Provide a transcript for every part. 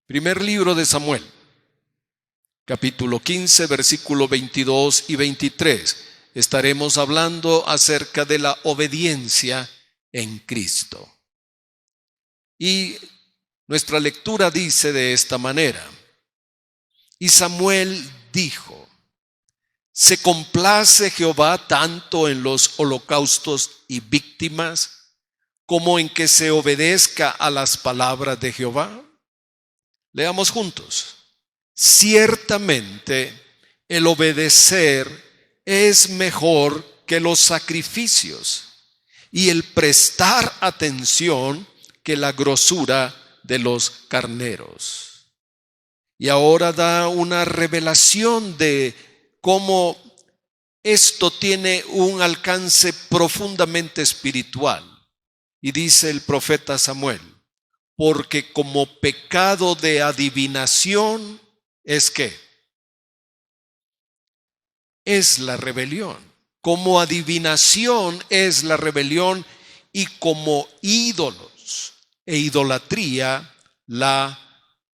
Primer libro de Samuel, capítulo 15, versículo 22 y 23. Estaremos hablando acerca de la obediencia en Cristo. Y nuestra lectura dice de esta manera: y Samuel dijo: ¿se complace Jehová tanto en los holocaustos y víctimas como en que se obedezca a las palabras de Jehová? Leamos juntos. Ciertamente el obedecer es mejor que los sacrificios, y el prestar atención que la grosura de los carneros. Y ahora da una revelación de cómo esto tiene un alcance profundamente espiritual. Y dice el profeta Samuel: porque como pecado de adivinación es ¿qué? Es la rebelión. Como adivinación es la rebelión, y como ídolos e idolatría la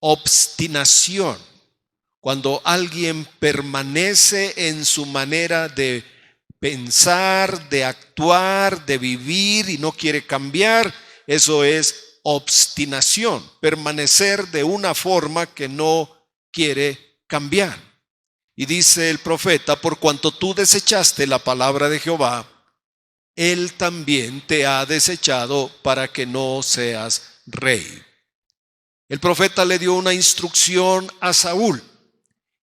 obstinación. Cuando alguien permanece en su manera de pensar, de actuar, de vivir y no quiere cambiar, eso es obstinación, permanecer de una forma que no quiere cambiar. Y dice el profeta: por cuanto tú desechaste la palabra de Jehová, Él también te ha desechado para que no seas rey. El profeta le dio una instrucción a Saúl,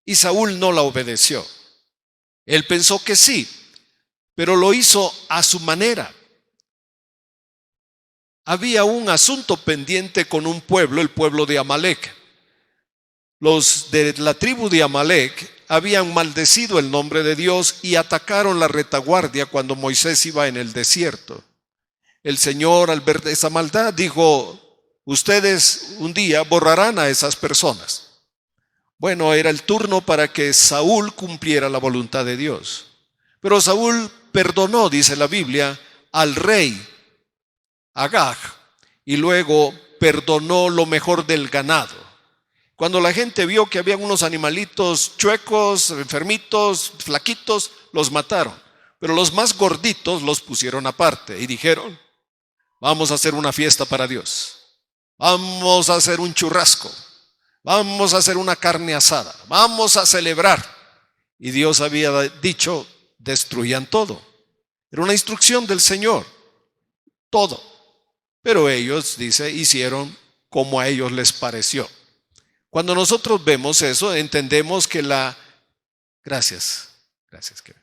y Saúl no la obedeció. Él pensó que sí, pero lo hizo a su manera. Había un asunto pendiente con un pueblo, el pueblo de Amalec. Los de la tribu de Amalec habían maldecido el nombre de Dios y atacaron la retaguardia cuando Moisés iba en el desierto. El Señor, al ver esa maldad, dijo: ustedes un día borrarán a esas personas. Bueno, era el turno para que Saúl cumpliera la voluntad de Dios. Pero Saúl perdonó, dice la Biblia, al rey Agag, y luego perdonó lo mejor del ganado. Cuando la gente vio que habían unos animalitos chuecos, enfermitos, flaquitos, los mataron. Pero los más gorditos los pusieron aparte y dijeron: vamos a hacer una fiesta para Dios. Vamos a hacer un churrasco. Vamos a hacer una carne asada. Vamos a celebrar. Y Dios había dicho: destruyan todo. Era una instrucción del Señor. Todo. Pero ellos, dice, hicieron como a ellos les pareció. Cuando nosotros vemos eso, entendemos que Gracias, Kevin.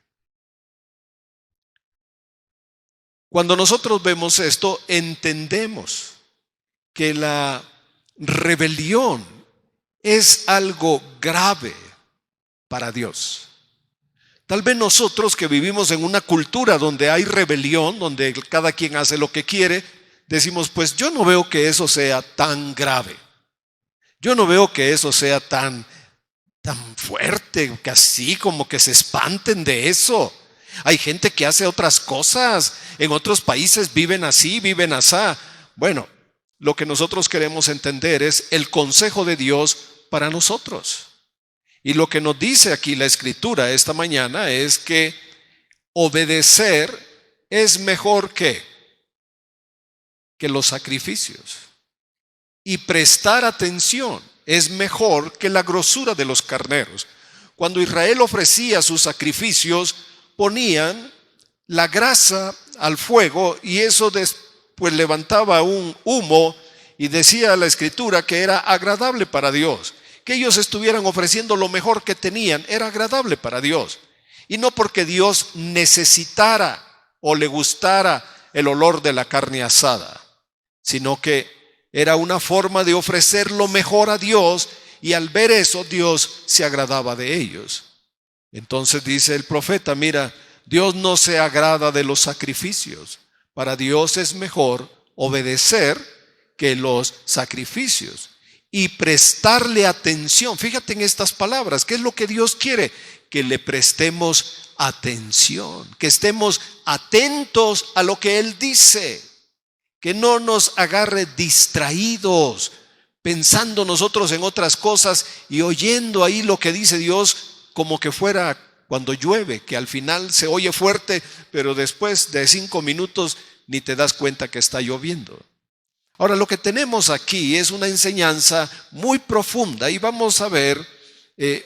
Cuando nosotros vemos esto, entendemos que la rebelión es algo grave para Dios. Tal vez nosotros que vivimos en una cultura donde hay rebelión, donde cada quien hace lo que quiere, decimos: pues yo no veo que eso sea tan grave. Yo no veo que eso sea tan fuerte, que así como que se espanten de eso. Hay gente que hace otras cosas. En otros países viven así, viven asá. Bueno, lo que nosotros queremos entender es el consejo de Dios para nosotros. Y lo que nos dice aquí la Escritura esta mañana es que obedecer es mejor que los sacrificios. Y prestar atención es mejor que la grosura de los carneros. Cuando Israel ofrecía sus sacrificios, ponían la grasa al fuego y eso después levantaba un humo, y decía la Escritura que era agradable para Dios. Que ellos estuvieran ofreciendo lo mejor que tenían era agradable para Dios. Y no porque Dios necesitara o le gustara el olor de la carne asada, sino que era una forma de ofrecer lo mejor a Dios, y al ver eso Dios se agradaba de ellos. Entonces dice el profeta: mira, Dios no se agrada de los sacrificios. Para Dios es mejor obedecer que los sacrificios y prestarle atención. Fíjate en estas palabras. ¿Qué es lo que Dios quiere? Que le prestemos atención, que estemos atentos a lo que Él dice. Que no nos agarre distraídos pensando nosotros en otras cosas y oyendo ahí lo que dice Dios como que fuera cuando llueve, que al final se oye fuerte, pero después de 5 minutos ni te das cuenta que está lloviendo. Ahora, lo que tenemos aquí es una enseñanza muy profunda y vamos a ver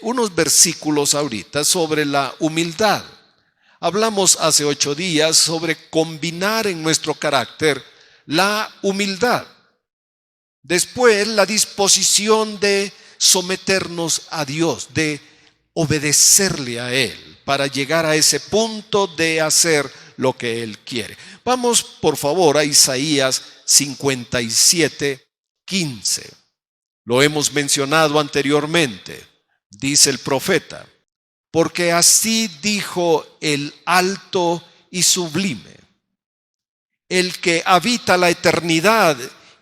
unos versículos ahorita sobre la humildad. Hablamos hace 8 días sobre combinar en nuestro carácter la humildad. Después, la disposición de someternos a Dios, de obedecerle a Él, para llegar a ese punto de hacer lo que Él quiere. Vamos, por favor, a Isaías 57:15. Lo hemos mencionado anteriormente. Dice el profeta: porque así dijo el alto y sublime, el que habita la eternidad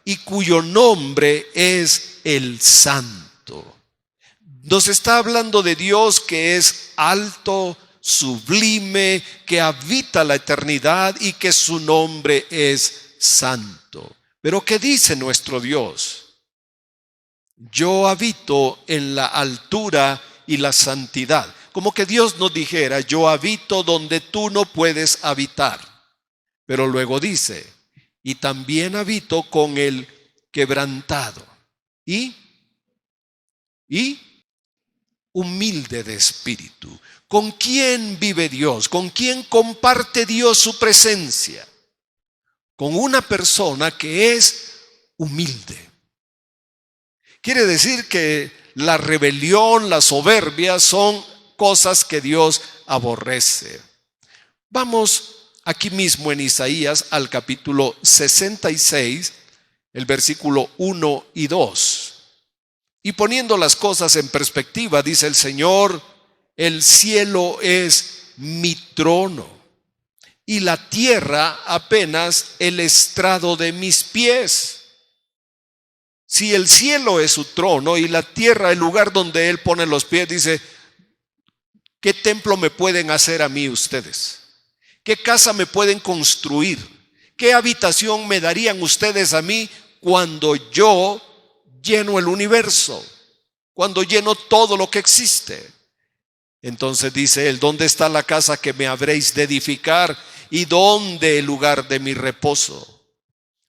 y cuyo nombre es el Santo. Nos está hablando de Dios que es alto, sublime, que habita la eternidad y que su nombre es Santo. Pero ¿qué dice nuestro Dios? Yo habito en la altura y la santidad. Como que Dios nos dijera: yo habito donde tú no puedes habitar. Pero luego dice: y también habito con el quebrantado y humilde de espíritu. ¿Con quién vive Dios? ¿Con quién comparte Dios su presencia? Con una persona que es humilde. Quiere decir que la rebelión, la soberbia son cosas que Dios aborrece. Vamos aquí mismo en Isaías al capítulo 66, el versículo 1 y 2. Y poniendo las cosas en perspectiva, dice el Señor: el cielo es mi trono y la tierra apenas el estrado de mis pies. Si el cielo es su trono y la tierra el lugar donde Él pone los pies, dice: ¿qué templo me pueden hacer a mí ustedes? ¿Qué casa me pueden construir? ¿Qué habitación me darían ustedes a mí cuando yo lleno el universo? Cuando lleno todo lo que existe. Entonces dice Él: ¿dónde está la casa que me habréis de edificar? ¿Y dónde el lugar de mi reposo?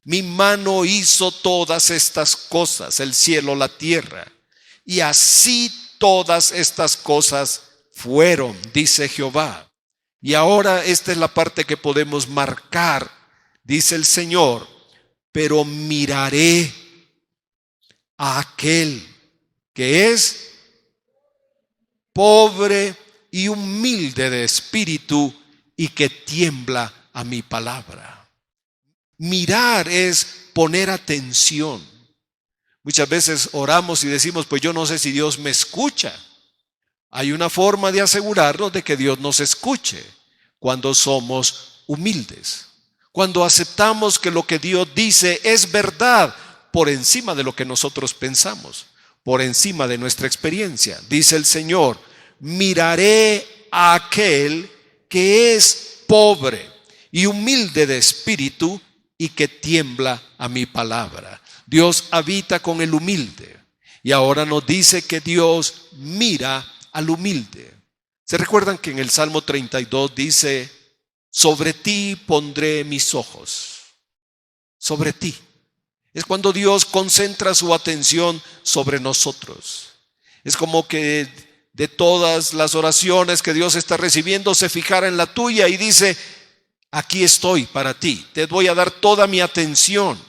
Mi mano hizo todas estas cosas, el cielo, la tierra, y así todas estas cosas fueron, dice Jehová. Y ahora esta es la parte que podemos marcar. Dice el Señor: pero miraré a aquel que es pobre y humilde de espíritu y que tiembla a mi palabra. Mirar es poner atención. Muchas veces oramos y decimos: pues yo no sé si Dios me escucha. Hay una forma de asegurarnos de que Dios nos escuche: cuando somos humildes, cuando aceptamos que lo que Dios dice es verdad por encima de lo que nosotros pensamos, por encima de nuestra experiencia. Dice el Señor: miraré a aquel que es pobre y humilde de espíritu y que tiembla a mi palabra. Dios habita con el humilde. Y ahora nos dice que Dios mira al humilde. ¿Se recuerdan que en el Salmo 32 dice: sobre ti pondré mis ojos? Sobre ti. Es cuando Dios concentra su atención sobre nosotros. Es como que de todas las oraciones que Dios está recibiendo, se fijara en la tuya y dice: aquí estoy para ti, te voy a dar toda mi atención.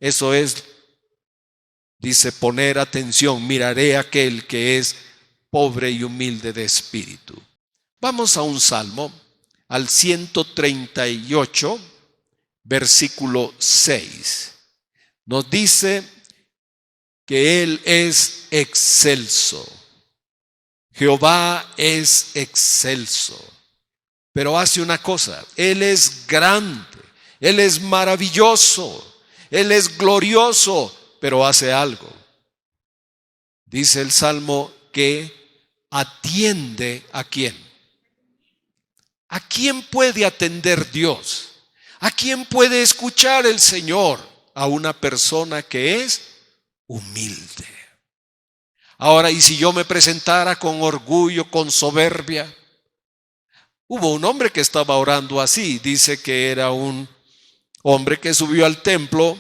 Eso es, dice, poner atención. Miraré a aquel que es pobre y humilde de espíritu. Vamos a un salmo, al 138, versículo 6. Nos dice que Él es excelso. Jehová es excelso. Pero hace una cosa: Él es grande, Él es maravilloso, Él es glorioso, pero hace algo. Dice el Salmo que atiende ¿a quién? ¿A quién puede atender Dios? ¿A quién puede escuchar el Señor? A una persona que es humilde. Ahora, ¿y si yo me presentara con orgullo, con soberbia? Hubo un hombre que estaba orando así. Dice que era un hombre que subió al templo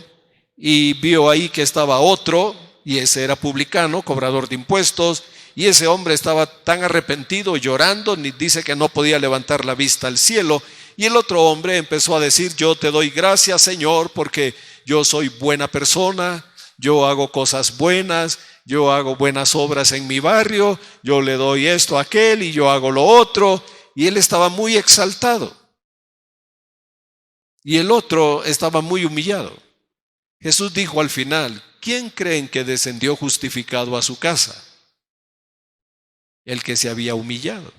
y vio ahí que estaba otro, y ese era publicano, cobrador de impuestos, y ese hombre estaba tan arrepentido, llorando, ni dice que no podía levantar la vista al cielo. Y el otro hombre empezó a decir: yo te doy gracias, Señor, porque yo soy buena persona, yo hago cosas buenas, yo hago buenas obras en mi barrio, yo le doy esto a aquel y yo hago lo otro. Y él estaba muy exaltado. Y el otro estaba muy humillado. Jesús dijo al final: ¿quién creen que descendió justificado a su casa? El que se había humillado.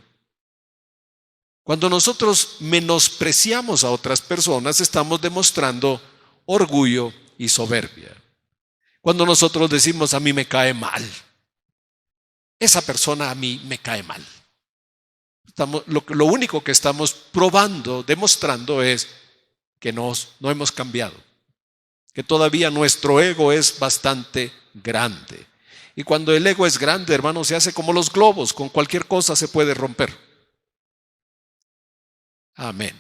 Cuando nosotros menospreciamos a otras personas, estamos demostrando orgullo y soberbia. Cuando nosotros decimos: a mí me cae mal, esa persona a mí me cae mal, lo único que estamos probando, demostrando es que no hemos cambiado, que todavía nuestro ego es bastante grande. Y cuando el ego es grande, hermano, se hace como los globos, con cualquier cosa se puede romper. Amén.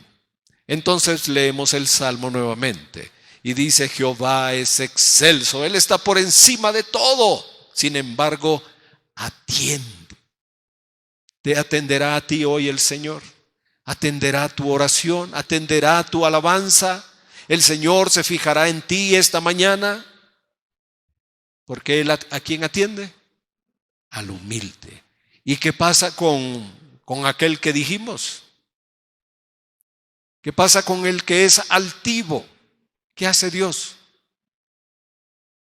Entonces leemos el Salmo nuevamente y dice: Jehová es excelso, Él está por encima de todo, sin embargo, atiende. Te atenderá a ti hoy el Señor, atenderá tu oración, atenderá tu alabanza. El Señor se fijará en ti esta mañana, porque Él ¿a quién atiende? Al humilde. ¿Y qué pasa con aquel que dijimos? ¿Qué pasa con el que es altivo? ¿Qué hace Dios?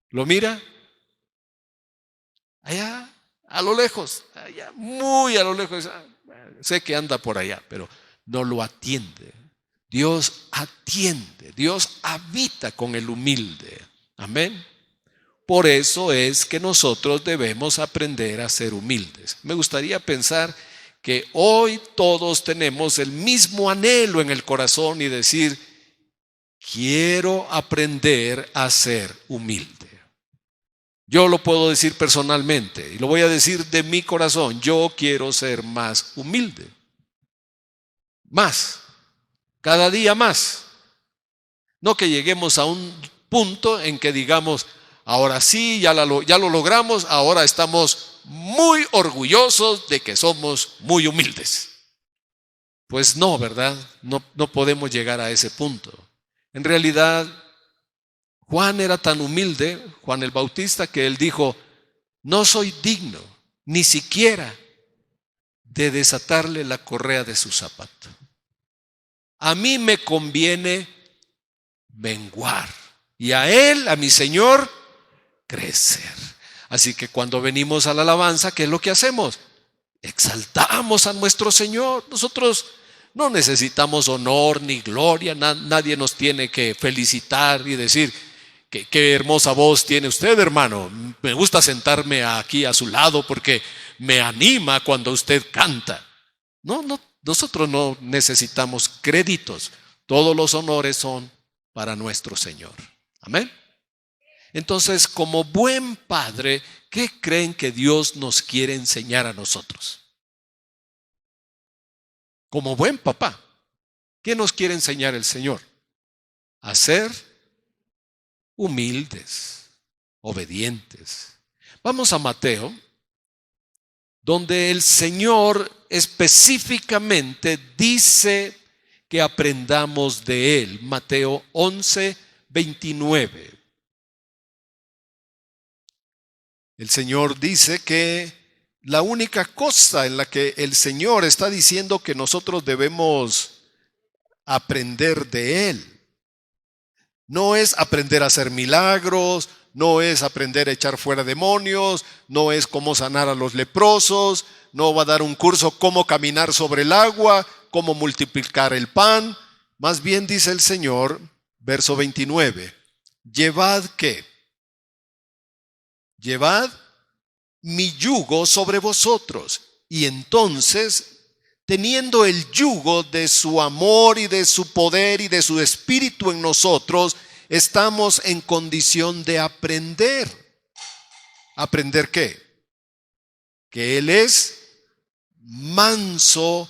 ¿Lo mira? Allá, a lo lejos, allá, muy a lo lejos. Sé que anda por allá, pero no lo atiende. Dios atiende, Dios habita con el humilde. Amén. Por eso es que nosotros debemos aprender a ser humildes. Me gustaría pensar que hoy todos tenemos el mismo anhelo en el corazón y decir: quiero aprender a ser humilde. Yo lo puedo decir personalmente y lo voy a decir de mi corazón: yo quiero ser más humilde. Más. Cada día más. No que lleguemos a un punto en que digamos: ahora sí, ya lo logramos, ahora estamos muy orgullosos de que somos muy humildes. Pues no, ¿verdad? No podemos llegar a ese punto. En realidad, Juan era tan humilde, Juan el Bautista, que él dijo: no soy digno ni siquiera de desatarle la correa de su zapato. A mí me conviene menguar y a él, a mi Señor, crecer. Así que cuando venimos a la alabanza, ¿qué es lo que hacemos? Exaltamos a nuestro Señor. Nosotros no necesitamos honor ni gloria. Nadie nos tiene que felicitar y decir: qué hermosa voz tiene usted, hermano. Me gusta sentarme aquí a su lado porque me anima cuando usted canta. No, nosotros no necesitamos créditos. Todos los honores son para nuestro Señor. Amén. Entonces, como buen padre, ¿qué creen que Dios nos quiere enseñar a nosotros? Como buen papá, ¿qué nos quiere enseñar el Señor? A ser humildes, obedientes. Vamos a Mateo, donde el Señor específicamente dice que aprendamos de Él. Mateo 11:29. El Señor dice que la única cosa en la que el Señor está diciendo que nosotros debemos aprender de Él no es aprender a hacer milagros, no es aprender a echar fuera demonios, no es cómo sanar a los leprosos, no va a dar un curso cómo caminar sobre el agua, cómo multiplicar el pan. Más bien dice el Señor, verso 29, llevad ¿qué? Llevad mi yugo sobre vosotros, y entonces, teniendo el yugo de su amor y de su poder y de su espíritu en nosotros, estamos en condición de aprender. ¿Aprender qué? Que Él es manso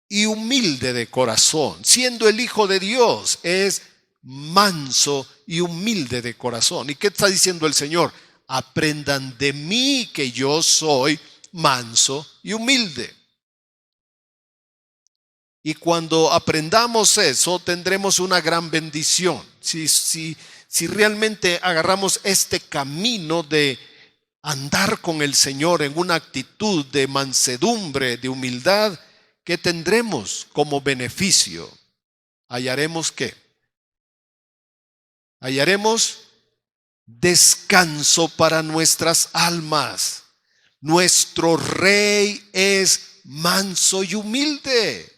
y humilde de corazón. Siendo el Hijo de Dios, es manso y humilde de corazón. ¿Y qué está diciendo el Señor? Aprendan de mí, que yo soy manso y humilde. Y cuando aprendamos eso, tendremos una gran bendición. Si realmente agarramos este camino de andar con el Señor en una actitud de mansedumbre, de humildad, ¿qué tendremos como beneficio? ¿Hallaremos qué? Hallaremos descanso para nuestras almas. Nuestro Rey es manso y humilde.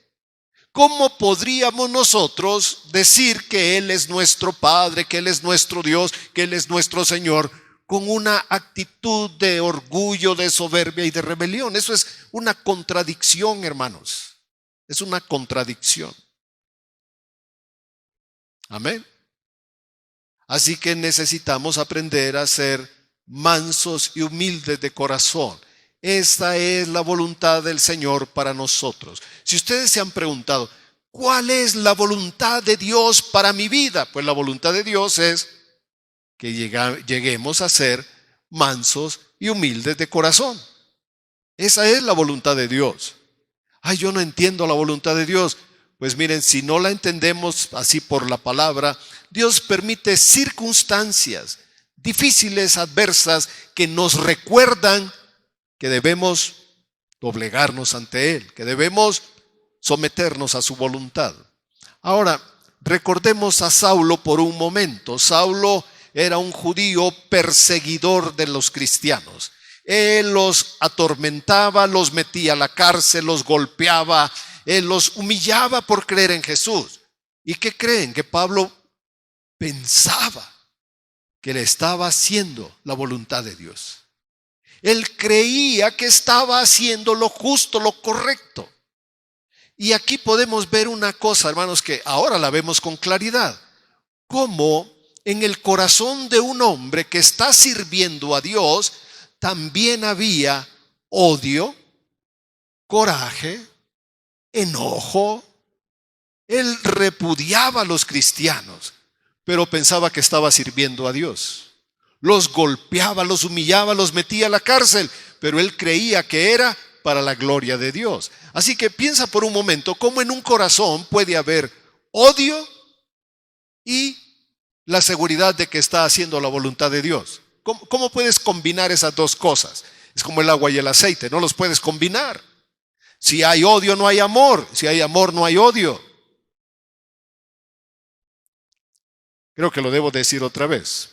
¿Cómo podríamos nosotros decir que Él es nuestro Padre, que Él es nuestro Dios, que Él es nuestro Señor, con una actitud de orgullo, de soberbia y de rebelión? Eso es una contradicción, hermanos. Es una contradicción. Amén. Así que necesitamos aprender a ser mansos y humildes de corazón. Esta es la voluntad del Señor para nosotros. Si ustedes se han preguntado, ¿cuál es la voluntad de Dios para mi vida? Pues la voluntad de Dios es que lleguemos a ser mansos y humildes de corazón. Esa es la voluntad de Dios. Ay, yo no entiendo la voluntad de Dios. Pues miren, si no la entendemos así por la palabra, Dios permite circunstancias difíciles, adversas, que nos recuerdan que debemos doblegarnos ante Él, que debemos someternos a su voluntad. Ahora, recordemos a Saulo por un momento. Saulo era un judío perseguidor de los cristianos. Él los atormentaba, los metía a la cárcel, los golpeaba, él los humillaba por creer en Jesús. ¿Y qué creen? Que Pablo pensaba que le estaba haciendo la voluntad de Dios. Él creía que estaba haciendo lo justo, lo correcto. Y aquí podemos ver una cosa, hermanos, que ahora la vemos con claridad. Cómo en el corazón de un hombre que está sirviendo a Dios también había odio, coraje, enojo. Él repudiaba a los cristianos, pero pensaba que estaba sirviendo a Dios. Los golpeaba, los humillaba, los metía a la cárcel, pero él creía que era para la gloria de Dios. Así que piensa por un momento cómo en un corazón puede haber odio y la seguridad de que está haciendo la voluntad de Dios. ¿Cómo puedes combinar esas dos cosas? Es como el agua y el aceite, no los puedes combinar. Si hay odio, no hay amor. Si hay amor, no hay odio. Creo que lo debo decir otra vez.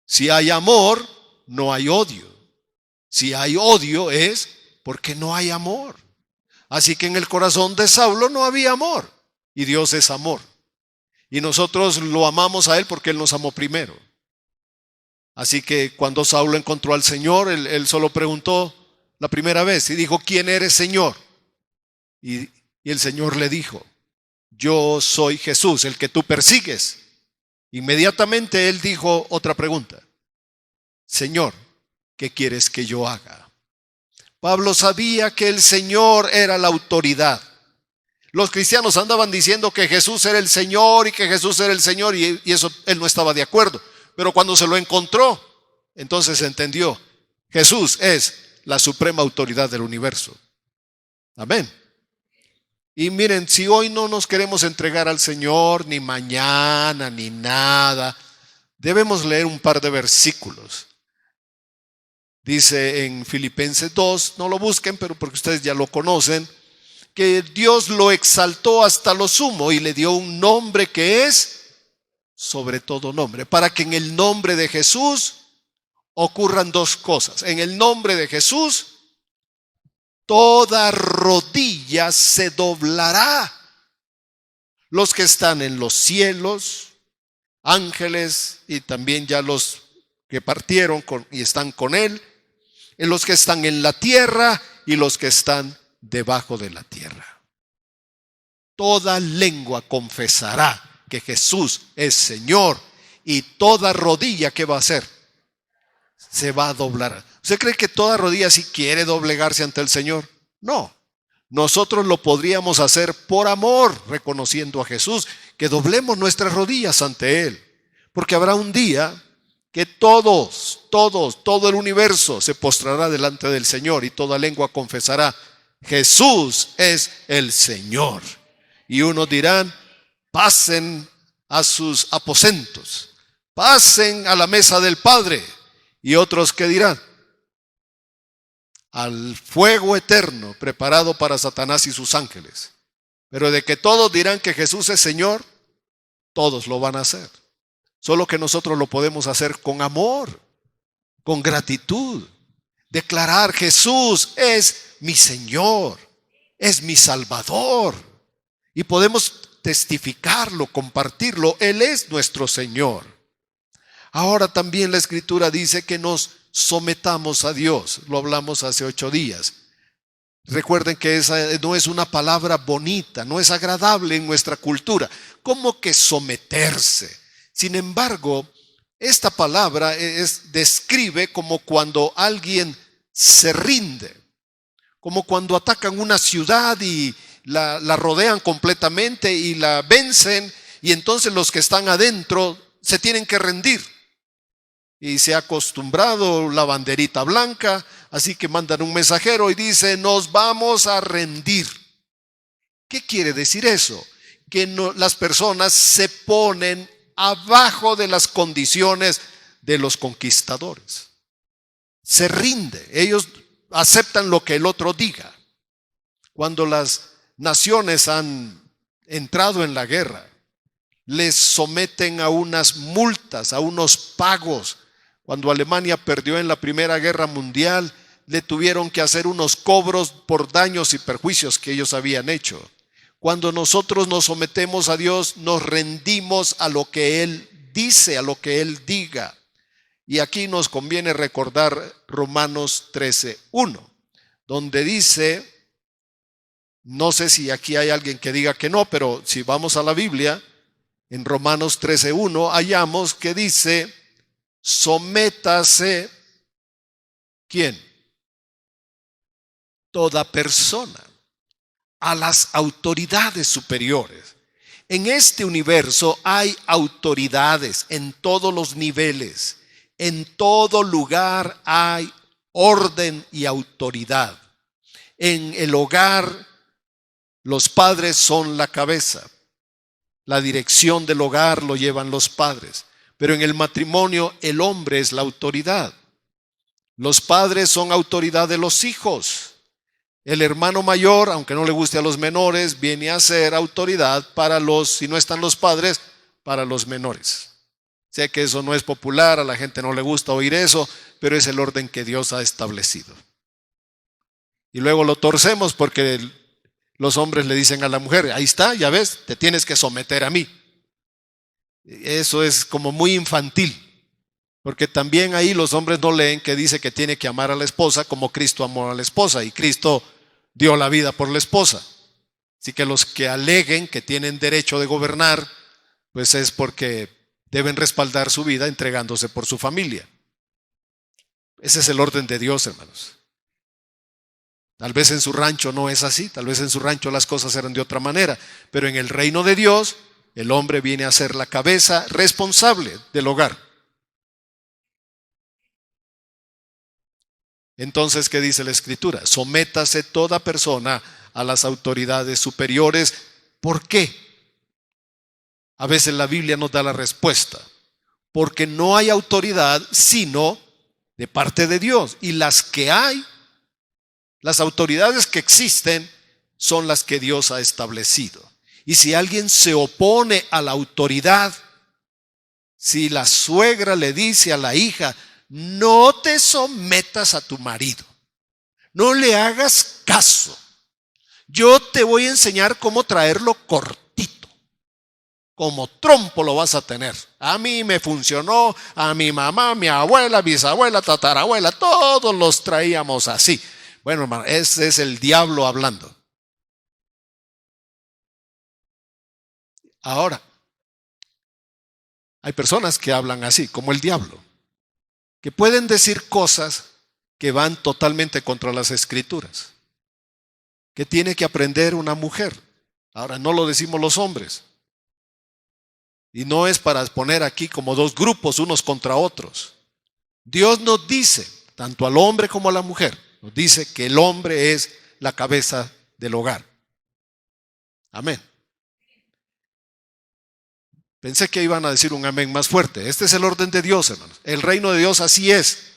Si hay amor, no hay odio. Si hay odio es porque no hay amor. Así que en el corazón de Saulo no había amor. Y Dios es amor. Y nosotros lo amamos a Él porque Él nos amó primero. Así que cuando Saulo encontró al Señor, él solo preguntó la primera vez y dijo, ¿quién eres, Señor? Y el Señor le dijo, yo soy Jesús, el que tú persigues. Inmediatamente él dijo otra pregunta. Señor, ¿qué quieres que yo haga? Pablo sabía que el Señor era la autoridad. Los cristianos andaban diciendo que Jesús era el Señor y que Jesús era el Señor y eso él no estaba de acuerdo. Pero cuando se lo encontró, entonces entendió, Jesús es la suprema autoridad del universo. Amén. Y miren, si hoy no nos queremos entregar al Señor, ni mañana, ni nada, debemos leer un par de versículos. Dice en Filipenses 2, no lo busquen, pero porque ustedes ya lo conocen, que Dios lo exaltó hasta lo sumo y le dio un nombre que es sobre todo nombre, para que en el nombre de Jesús ocurran dos cosas. En el nombre de Jesús, toda rodilla se doblará. Los que están en los cielos, ángeles y también ya los que partieron y están con Él, en los que están en la tierra y los que están debajo de la tierra. Toda lengua confesará que Jesús es Señor y toda rodilla, ¿qué va a hacer? se va a doblar. ¿Usted cree que toda rodilla sí quiere doblegarse ante el Señor? No. Nosotros lo podríamos hacer por amor, reconociendo a Jesús, que doblemos nuestras rodillas ante Él. Porque habrá un día que todo el universo se postrará delante del Señor y toda lengua confesará, Jesús es el Señor. Y unos dirán, pasen a sus aposentos, pasen a la mesa del Padre. Y otros que dirán, al fuego eterno preparado para Satanás y sus ángeles. Pero de que todos dirán que Jesús es Señor, todos lo van a hacer. Solo que nosotros lo podemos hacer con amor, con gratitud. Declarar, Jesús es mi Señor, es mi Salvador. Y podemos testificarlo, compartirlo. Él es nuestro Señor. Ahora también la Escritura dice que nos sometamos a Dios. Lo hablamos hace 8 días. Recuerden que esa no es una palabra bonita, no es agradable en nuestra cultura. ¿Cómo que someterse? Sin embargo, esta palabra describe como cuando alguien se rinde, como cuando atacan una ciudad y la rodean completamente y la vencen, y entonces los que están adentro se tienen que rendir. Y se ha acostumbrado la banderita blanca, así que mandan un mensajero y dice, nos vamos a rendir. ¿Qué quiere decir eso? Que las personas se ponen abajo de las condiciones de los conquistadores. Se rinde, ellos aceptan lo que el otro diga. Cuando las naciones han entrado en la guerra, les someten a unas multas, a unos pagos. Cuando Alemania perdió en la Primera Guerra Mundial, le tuvieron que hacer unos cobros por daños y perjuicios que ellos habían hecho. Cuando nosotros nos sometemos a Dios, nos rendimos a lo que Él dice, a lo que Él diga. Y aquí nos conviene recordar Romanos 13:1, donde dice, no sé si aquí hay alguien que diga que no, pero si vamos a la Biblia, en Romanos 13:1 hallamos que dice, sométase, ¿quién? Toda persona a las autoridades superiores. En este universo hay autoridades en todos los niveles. En todo lugar hay orden y autoridad. En el hogar, los padres son la cabeza. La dirección del hogar lo llevan los padres. Pero en el matrimonio, el hombre es la autoridad. Los padres son autoridad de los hijos. El hermano mayor, aunque no le guste a los menores, viene a ser autoridad para los, si no están los padres, para los menores. Sé que eso no es popular, a la gente no le gusta oír eso, pero es el orden que Dios ha establecido. Y luego lo torcemos porque los hombres le dicen a la mujer, ahí está, ya ves, te tienes que someter a mí. Eso es como muy infantil, porque también ahí los hombres no leen que dice que tiene que amar a la esposa como Cristo amó a la esposa, y Cristo dio la vida por la esposa. Así que los que aleguen que tienen derecho de gobernar, pues es porque deben respaldar su vida entregándose por su familia. Ese es el orden de Dios, hermanos. Tal vez en su rancho no es así, tal vez en su rancho las cosas eran de otra manera, pero en el reino de Dios, el hombre viene a ser la cabeza responsable del hogar. Entonces, ¿qué dice la Escritura? Sométase toda persona a las autoridades superiores. ¿Por qué? A veces la Biblia nos da la respuesta. Porque no hay autoridad sino de parte de Dios. Y las que hay, las autoridades que existen, son las que Dios ha establecido. Y si alguien se opone a la autoridad, si la suegra le dice a la hija, no te sometas a tu marido, no le hagas caso, yo te voy a enseñar cómo traerlo cortito, como trompo lo vas a tener. A mí me funcionó, a mi mamá, mi abuela, bisabuela, tatarabuela, todos los traíamos así. Bueno, hermano, ese es el diablo hablando. Ahora, hay personas que hablan así, como el diablo. que pueden decir cosas que van totalmente contra las Escrituras, que tiene que aprender una mujer. Ahora, no lo decimos los hombres. Y no es para poner aquí como dos grupos, unos contra otros. Dios nos dice, tanto al hombre como a la mujer, nos dice que el hombre es la cabeza del hogar. Amén. Pensé que iban a decir un amén más fuerte. Este es el orden de Dios, hermanos. El reino de Dios así es.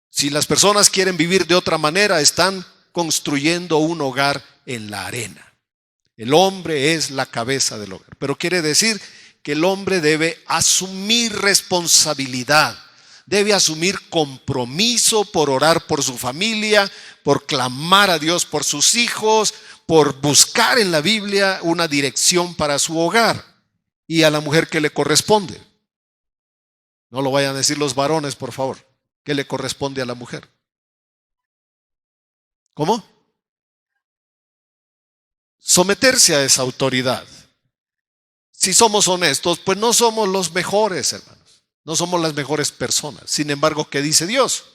Si las personas quieren vivir de otra manera, están construyendo un hogar en la arena. El hombre es la cabeza del hogar. Pero quiere decir que el hombre debe asumir responsabilidad, debe asumir compromiso por orar por su familia, por clamar a Dios por sus hijos, por buscar en la Biblia una dirección para su hogar, y a la mujer que le corresponde. No lo vayan a decir los varones, por favor. ¿Qué le corresponde a la mujer? ¿Cómo? Someterse a esa autoridad. Si somos honestos, pues no somos los mejores, hermanos. No somos las mejores personas. Sin embargo, ¿qué dice Dios?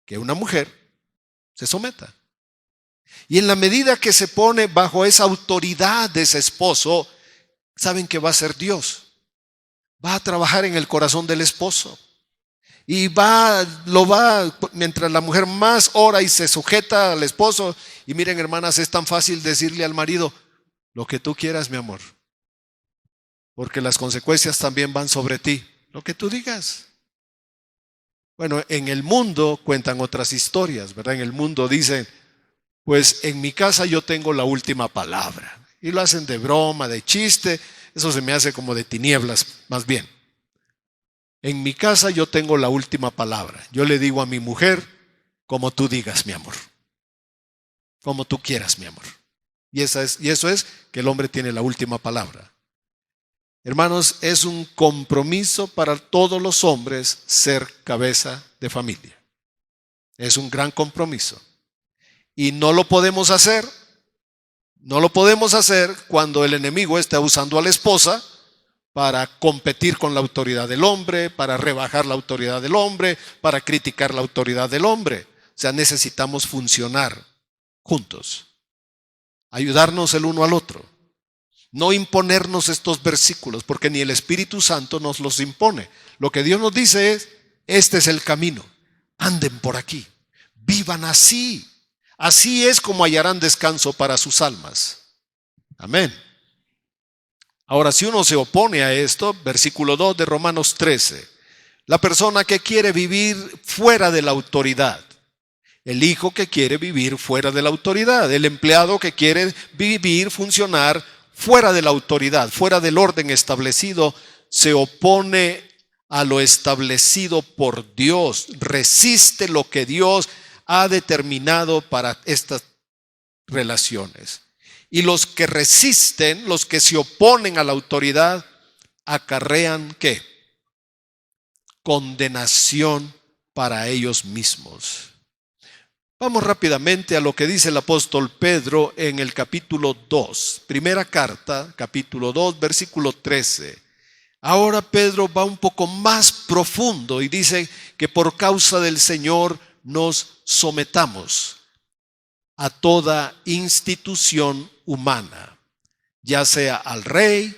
Que una mujer se someta. Y en la medida que se pone bajo esa autoridad de ese esposo, ¿saben qué va a hacer Dios? Va a trabajar en el corazón del esposo. Y mientras la mujer más ora y se sujeta al esposo. Y miren, hermanas, es tan fácil decirle al marido, lo que tú quieras, mi amor. Porque las consecuencias también van sobre ti. Lo que tú digas. Bueno, en el mundo cuentan otras historias, ¿verdad? En el mundo dicen, pues en mi casa yo tengo la última palabra. Y lo hacen de broma, de chiste. Eso se me hace como de tinieblas, más bien. En mi casa yo tengo la última palabra. Yo le digo a mi mujer, como tú digas, mi amor. Como tú quieras, mi amor. Y eso es que el hombre tiene la última palabra. Hermanos, es un compromiso para todos los hombres ser cabeza de familia. Es un gran compromiso. Y no lo podemos hacer. No lo podemos hacer cuando el enemigo está usando a la esposa para competir con la autoridad del hombre, para rebajar la autoridad del hombre, para criticar la autoridad del hombre. O sea, necesitamos funcionar juntos, ayudarnos el uno al otro, no imponernos estos versículos, porque ni el Espíritu Santo nos los impone. Lo que Dios nos dice es, este es el camino, anden por aquí, vivan así. Así es como hallarán descanso para sus almas. Amén. Ahora, si uno se opone a esto, versículo 2 de Romanos 13, la persona que quiere vivir fuera de la autoridad, el hijo que quiere vivir fuera de la autoridad, el empleado que quiere vivir, funcionar fuera de la autoridad, fuera del orden establecido, se opone a lo establecido por Dios, resiste lo que Dios ha determinado para estas relaciones. Y los que resisten, los que se oponen a la autoridad, acarrean ¿qué? Condenación para ellos mismos. Vamos rápidamente a lo que dice el apóstol Pedro en el capítulo 2, primera carta, capítulo 2, versículo 13. Ahora Pedro va un poco más profundo y dice que por causa del Señor nos sometamos a toda institución humana, ya sea al rey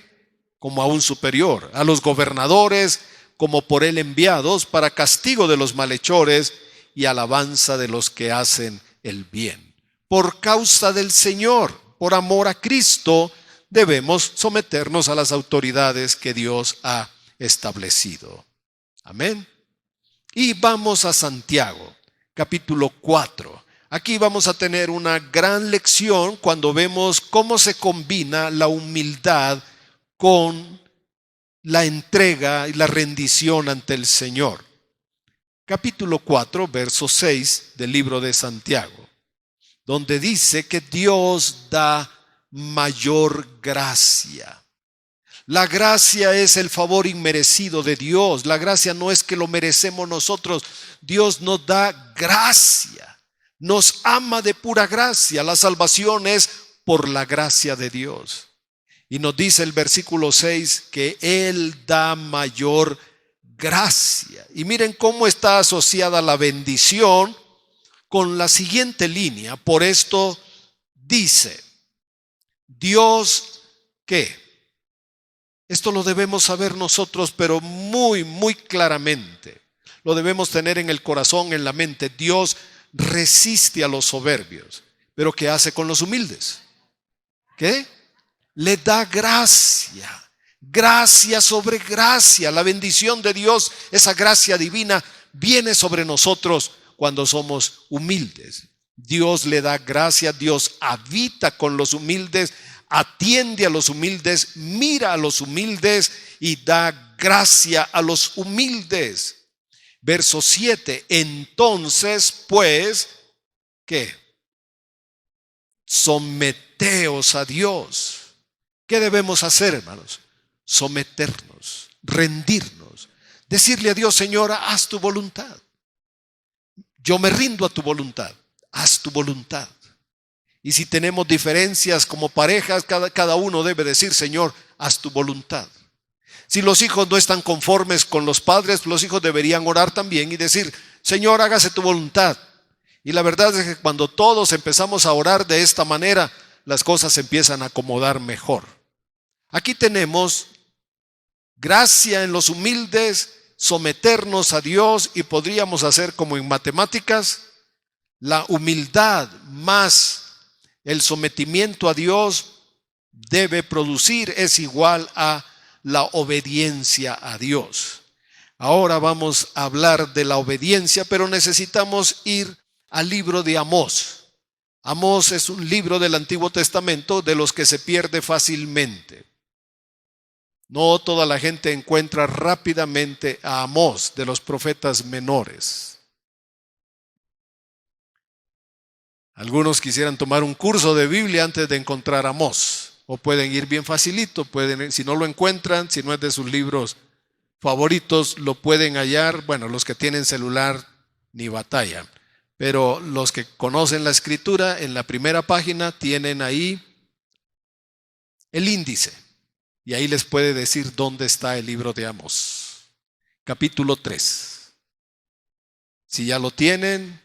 como a un superior, a los gobernadores como por él enviados para castigo de los malhechores y alabanza de los que hacen el bien. Por causa del Señor, por amor a Cristo, debemos someternos a las autoridades que Dios ha establecido. Amén. Y vamos a Santiago, capítulo 4. Aquí vamos a tener una gran lección cuando vemos cómo se combina la humildad con la entrega y la rendición ante el Señor. Capítulo 4, verso 6 del libro de Santiago, donde dice que Dios da mayor gracia. La gracia es el favor inmerecido de Dios. La gracia no es que lo merecemos nosotros. Dios nos da gracia. Nos ama de pura gracia. La salvación es por la gracia de Dios. Y nos dice el versículo 6 que Él da mayor gracia. Y miren cómo está asociada la bendición con la siguiente línea. Por esto dice, Dios, ¿qué? Esto lo debemos saber nosotros, pero muy, muy claramente. Lo debemos tener en el corazón, en la mente. Dios resiste a los soberbios, pero ¿qué hace con los humildes? ¿Qué? Le da gracia. Gracia sobre gracia. La bendición de Dios, esa gracia divina, viene sobre nosotros cuando somos humildes. Dios le da gracia, Dios habita con los humildes, atiende a los humildes, mira a los humildes y da gracia a los humildes. Verso 7, entonces pues, ¿qué? Someteos a Dios. ¿Qué debemos hacer, hermanos? Someternos, rendirnos, decirle a Dios, Señor, haz tu voluntad. Yo me rindo a tu voluntad, haz tu voluntad. Y si tenemos diferencias como parejas, cada uno debe decir, Señor, haz tu voluntad. Si los hijos no están conformes con los padres, los hijos deberían orar también y decir, Señor, hágase tu voluntad. Y la verdad es que cuando todos empezamos a orar de esta manera, las cosas se empiezan a acomodar mejor. Aquí tenemos gracia en los humildes, someternos a Dios, y podríamos hacer como en matemáticas, la humildad más el sometimiento a Dios debe producir es igual a la obediencia a Dios. Ahora vamos a hablar de la obediencia, pero necesitamos ir al libro de Amós. Amós es un libro del Antiguo Testamento de los que se pierde fácilmente. No toda la gente encuentra rápidamente a Amós, de los profetas menores. Algunos quisieran tomar un curso de Biblia antes de encontrar a Amós, o pueden ir bien facilito, si no lo encuentran, si no es de sus libros favoritos, lo pueden hallar. Bueno, los que tienen celular ni batallan, pero los que conocen la escritura, en la primera página tienen ahí el índice, y ahí les puede decir dónde está el libro de Amós, capítulo 3. Si ya lo tienen,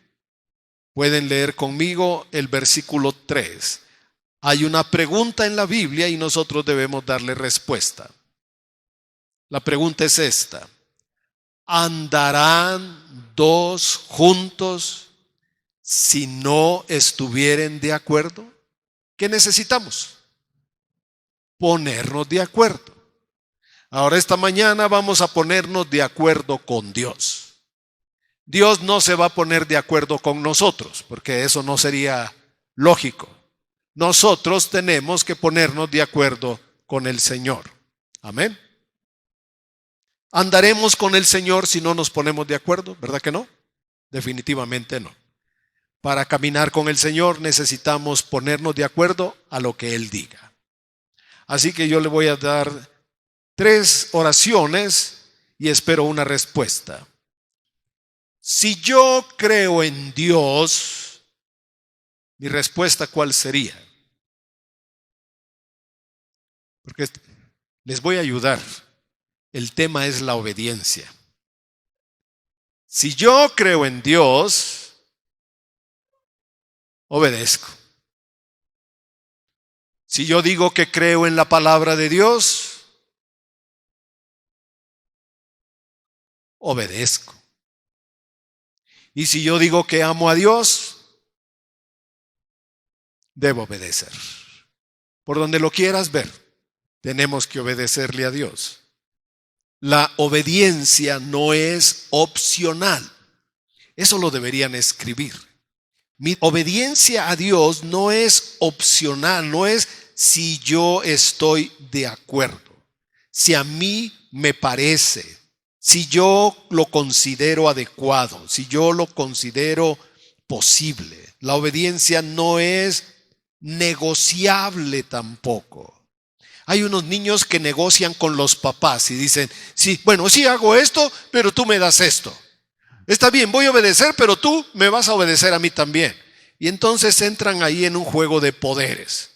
pueden leer conmigo el versículo 3. Hay una pregunta en la Biblia y nosotros debemos darle respuesta. La pregunta es esta: ¿andarán dos juntos si no estuvieren de acuerdo? ¿Qué necesitamos? Ponernos de acuerdo. Ahora esta mañana vamos a ponernos de acuerdo con Dios. Dios no se va a poner de acuerdo con nosotros, porque eso no sería lógico. Nosotros tenemos que ponernos de acuerdo con el Señor. Amén. ¿Andaremos con el Señor si no nos ponemos de acuerdo? ¿Verdad que no? Definitivamente no. Para caminar con el Señor necesitamos ponernos de acuerdo a lo que Él diga. Así que yo le voy a dar 3 oraciones y espero una respuesta. Si yo creo en Dios, mi respuesta, ¿cuál sería? Porque les voy a ayudar. El tema es la obediencia. Si yo creo en Dios, obedezco. Si yo digo que creo en la palabra de Dios, obedezco. Y si yo digo que amo a Dios, debo obedecer. Por donde lo quieras ver, tenemos que obedecerle a Dios. La obediencia no es opcional. Eso lo deberían escribir. Mi obediencia a Dios no es opcional, no es si yo estoy de acuerdo, si a mí me parece, si yo lo considero adecuado, si yo lo considero posible. La obediencia no es negociable tampoco. Hay unos niños que negocian con los papás y dicen, sí, bueno, sí hago esto, pero tú me das esto. Está bien, voy a obedecer, pero tú me vas a obedecer a mí también. Y entonces entran ahí en un juego de poderes.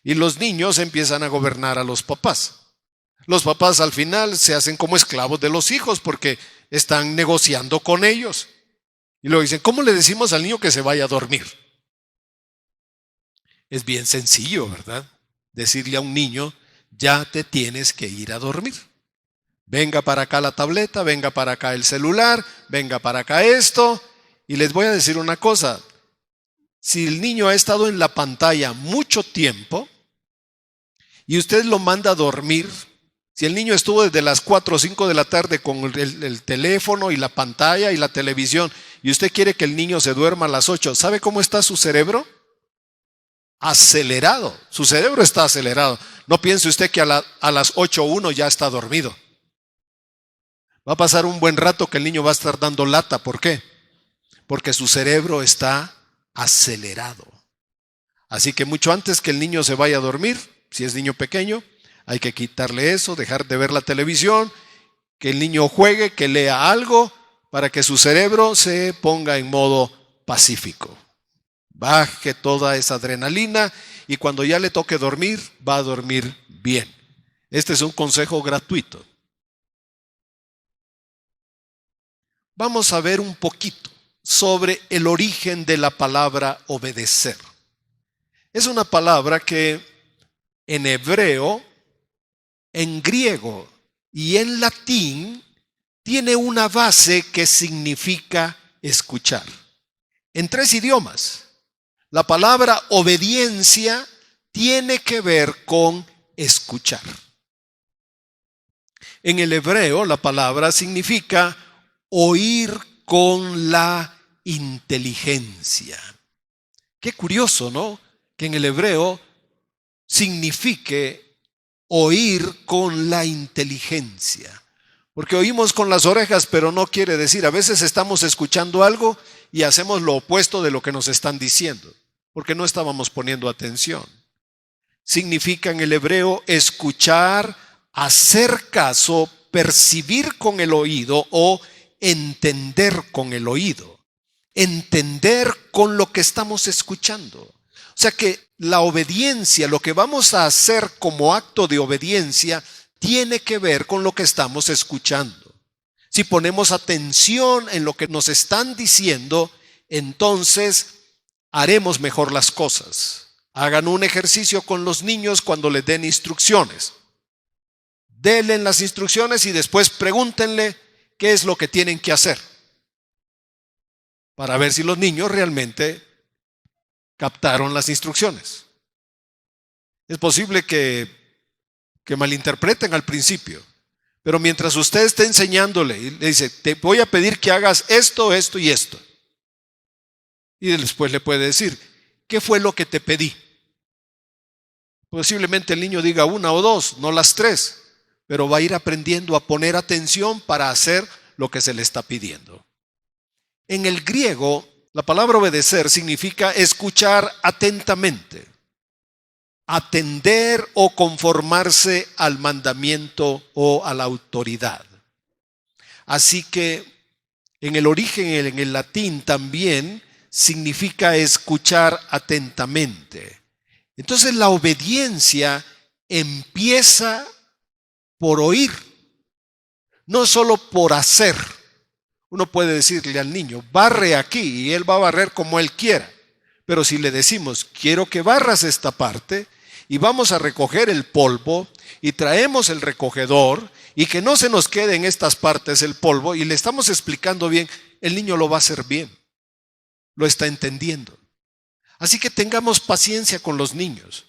Y los niños empiezan a gobernar a los papás. los papás al final se hacen como esclavos de los hijos porque están negociando con ellos. Y luego dicen, ¿cómo le decimos al niño que se vaya a dormir? Es bien sencillo, ¿verdad? Decirle a un niño, ya te tienes que ir a dormir. Venga para acá la tableta, venga para acá el celular, venga para acá esto. Y les voy a decir una cosa, si el niño ha estado en la pantalla mucho tiempo y usted lo manda a dormir, si el niño estuvo desde las 4 o 5 de la tarde con el teléfono y la pantalla y la televisión y usted quiere que el niño se duerma a las 8, ¿sabe cómo está su cerebro? Acelerado. Su cerebro está acelerado. No piense usted que a las 8:01 ya está dormido. Va a pasar un buen rato que el niño va a estar dando lata. ¿Por qué? Porque su cerebro está acelerado. Así que mucho antes que el niño se vaya a dormir, si es niño pequeño, hay que quitarle eso, dejar de ver la televisión, que el niño juegue, que lea algo, para que su cerebro se ponga en modo pacífico. Baje toda esa adrenalina y cuando ya le toque dormir, va a dormir bien. Este es un consejo gratuito. Vamos a ver un poquito sobre el origen de la palabra obedecer. Es una palabra que en hebreo, en griego y en latín tiene una base que significa escuchar. En 3 idiomas. La palabra obediencia tiene que ver con escuchar. En el hebreo la palabra significa oír con la inteligencia. Qué curioso, ¿no? Que en el hebreo signifique oír con la inteligencia. Porque oímos con las orejas, pero no quiere decir, a veces estamos escuchando algo y hacemos lo opuesto de lo que nos están diciendo, porque no estábamos poniendo atención. Significa en el hebreo escuchar, hacer caso, percibir con el oído o entender con el oído. Entender con lo que estamos escuchando. O sea que la obediencia, lo que vamos a hacer como acto de obediencia, tiene que ver con lo que estamos escuchando. Si ponemos atención en lo que nos están diciendo, entonces haremos mejor las cosas. Hagan un ejercicio con los niños cuando les den instrucciones. Denle las instrucciones y después pregúntenle qué es lo que tienen que hacer. Para ver si los niños realmente captaron las instrucciones. Es posible que malinterpreten al principio, pero mientras usted esté enseñándole y le dice, te voy a pedir que hagas esto, esto y esto. Y después le puede decir, ¿qué fue lo que te pedí? Posiblemente el niño diga 1 o 2, no las 3, pero va a ir aprendiendo a poner atención para hacer lo que se le está pidiendo. En el griego, la palabra obedecer significa escuchar atentamente, atender o conformarse al mandamiento o a la autoridad. Así que en el origen, en el latín también, significa escuchar atentamente. Entonces la obediencia empieza por oír, no solo por hacer. Uno puede decirle al niño, barre aquí, y él va a barrer como él quiera. Pero si le decimos, quiero que barras esta parte, y vamos a recoger el polvo, y traemos el recogedor, y que no se nos quede en estas partes el polvo, y le estamos explicando bien, el niño lo va a hacer bien. Lo está entendiendo. Así que tengamos paciencia con los niños.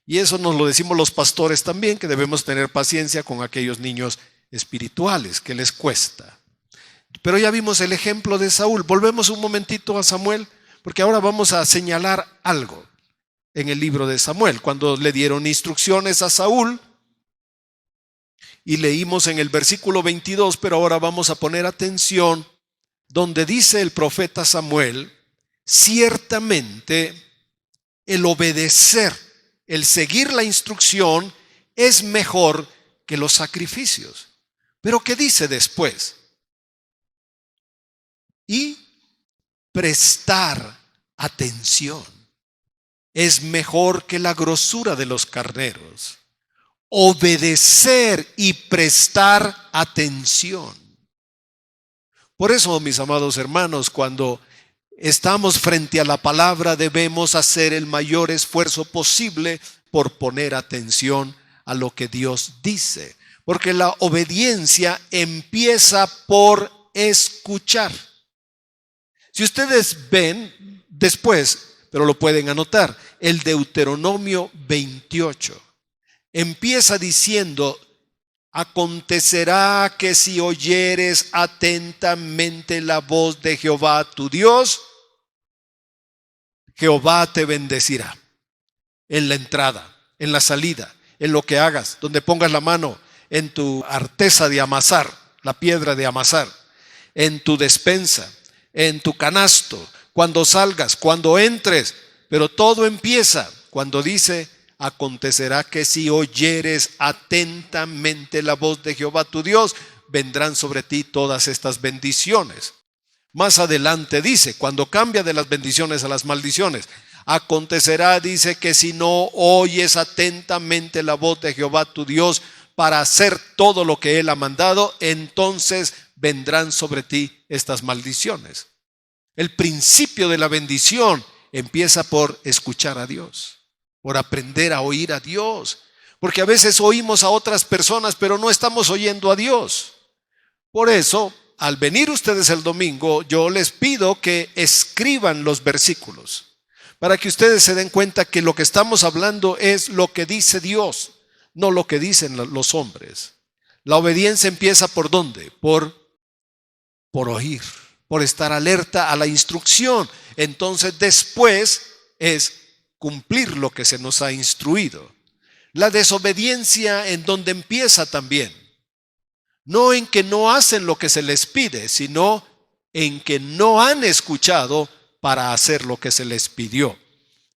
Y eso nos lo decimos los pastores también, que debemos tener paciencia con aquellos niños espirituales que les cuesta. Pero ya vimos el ejemplo de Saúl. Volvemos un momentito a Samuel, porque ahora vamos a señalar algo en el libro de Samuel. Cuando le dieron instrucciones a Saúl, y leímos en el versículo 22, pero ahora vamos a poner atención donde dice el profeta Samuel, ciertamente el obedecer, el seguir la instrucción es mejor que los sacrificios. Pero ¿qué dice después? Y prestar atención es mejor que la grosura de los carneros. obedecer y prestar atención. Por eso, mis amados hermanos, cuando estamos frente a la palabra, debemos hacer el mayor esfuerzo posible por poner atención a lo que Dios dice. Porque la obediencia empieza por escuchar. Si ustedes ven después, pero lo pueden anotar, el Deuteronomio 28 empieza diciendo: acontecerá que si oyeres atentamente la voz de Jehová tu Dios, Jehová te bendecirá en la entrada, en la salida, en lo que hagas, donde pongas la mano, en tu artesa de amasar, la piedra de amasar, en tu despensa, en tu canasto, cuando salgas, cuando entres. Pero todo empieza cuando dice: acontecerá que si oyeres atentamente la voz de Jehová tu Dios, vendrán sobre ti todas estas bendiciones. Más adelante dice, cuando cambia de las bendiciones a las maldiciones, acontecerá, dice, que si no oyes atentamente la voz de Jehová tu Dios para hacer todo lo que Él ha mandado, entonces vendrán sobre ti estas maldiciones. El principio de la bendición empieza por escuchar a Dios, por aprender a oír a Dios, porque a veces oímos a otras personas, pero no estamos oyendo a Dios. Por eso, al venir ustedes el domingo, yo les pido que escriban los versículos, para que ustedes se den cuenta que lo que estamos hablando es lo que dice Dios, no lo que dicen los hombres. La obediencia empieza ¿por dónde? Por oír, por estar alerta a la instrucción. Entonces después es cumplir lo que se nos ha instruido. La desobediencia en donde empieza también, no en que no hacen lo que se les pide, sino en que no han escuchado para hacer lo que se les pidió.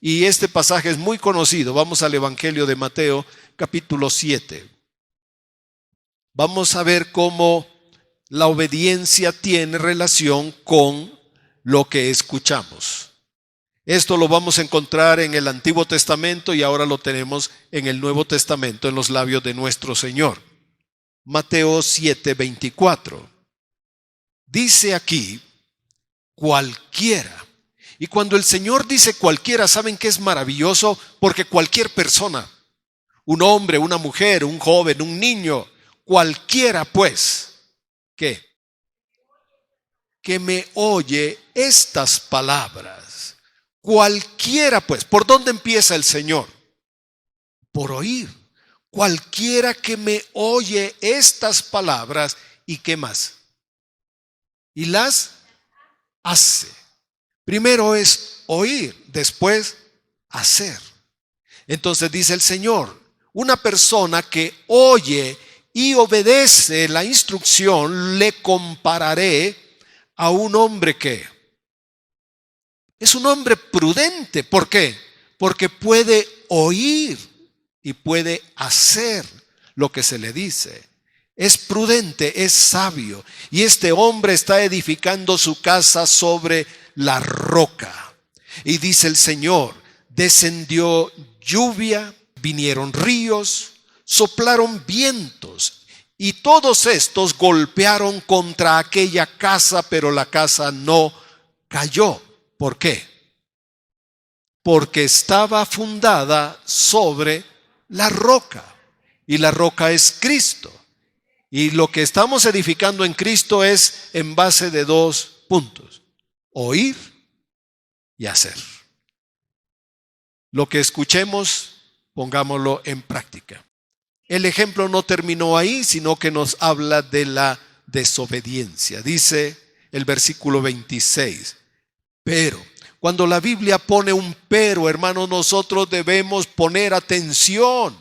Y este pasaje es muy conocido. Vamos al Evangelio de Mateo, capítulo 7. Vamos a ver cómo la obediencia tiene relación con lo que escuchamos. Esto lo vamos a encontrar en el Antiguo Testamento y ahora lo tenemos en el Nuevo Testamento, en los labios de nuestro Señor. Mateo 7:24. Dice aquí, cualquiera. Y cuando el Señor dice cualquiera, ¿saben qué es maravilloso? Porque cualquier persona, un hombre, una mujer, un joven, un niño, cualquiera pues, ¿qué? Que me oye estas palabras. Cualquiera pues, ¿por dónde empieza el Señor? Por oír. Cualquiera que me oye estas palabras, ¿y qué más? Y las hace. Primero es oír, después hacer. Entonces dice el Señor, una persona que oye y obedece la instrucción, le compararé a un hombre que es un hombre prudente. ¿Por qué? Porque puede oír y puede hacer lo que se le dice. Es prudente, es sabio. Y este hombre está edificando su casa sobre la roca. Y dice el Señor, descendió lluvia, vinieron ríos, soplaron vientos, y todos estos golpearon contra aquella casa, pero la casa no cayó. ¿Por qué? Porque estaba fundada sobre la roca, y la roca es Cristo. Y lo que estamos edificando en Cristo es en base de dos puntos: oír y hacer. Lo que escuchemos, pongámoslo en práctica. El ejemplo no terminó ahí, sino que nos habla de la desobediencia. Dice el versículo 26, pero. Cuando la Biblia pone un pero, hermanos, nosotros debemos poner atención.